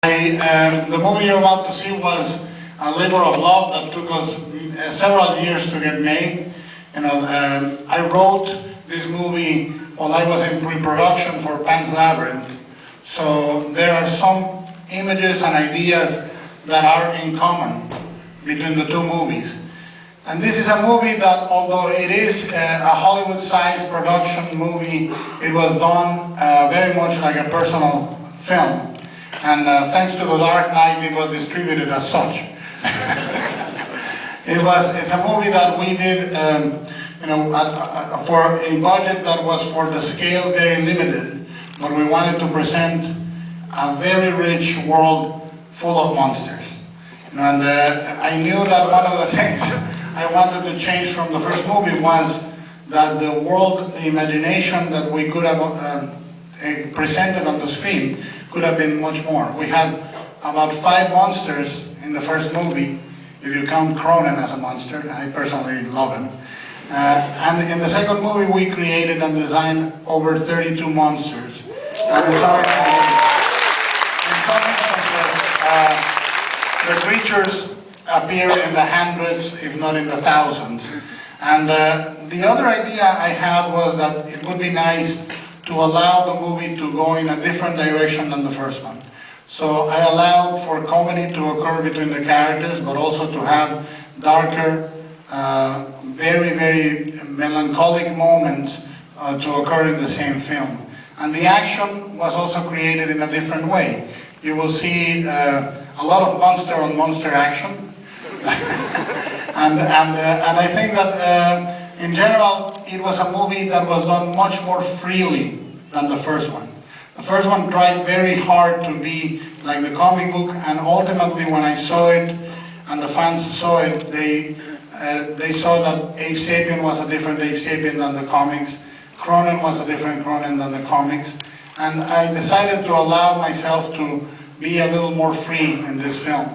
The movie you're about to see was a labor of love that took us several years to get made. I wrote this movie while I was in pre-production for Pan's Labyrinth. So there are some images and ideas that are in common between the two movies. And this is a movie that, although it is a Hollywood-sized production movie, it was done very much like a personal film. And thanks to The Dark Knight, it was distributed as such. It's a movie that we did, for a budget that was, for the scale, very limited. But we wanted to present a very rich world full of monsters. And I knew that one of the things I wanted to change from the first movie was that the world, the imagination that we could have presented on the screen could have been much more. We had about 5 monsters in the first movie, if you count Cronin as a monster. I personally love him. And in the second movie, we created and designed over 32 monsters. And in some instances, the creatures appear in the hundreds, if not in the thousands. And the other idea I had was that it would be nice to allow the movie to go in a different direction than the first one. So I allowed for comedy to occur between the characters, but also to have darker, very, very melancholic moments to occur in the same film. And the action was also created in a different way. You will see a lot of monster-on-monster action. and I think that in general, it was a movie that was done much more freely than the first one. The first one tried very hard to be like the comic book, and ultimately when I saw it, and the fans saw it, they saw that Ape Sapien was a different Ape Sapien than the comics, Cronin was a different Cronin than the comics, and I decided to allow myself to be a little more free in this film.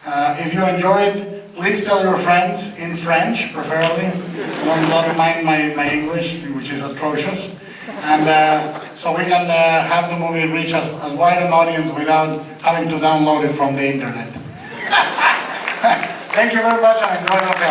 If you enjoyed, please tell your friends, in French preferably. Don't mind my English, which is atrocious. And so we can have the movie reach as wide an audience without having to download it from the internet. Thank you very much, and enjoy the film.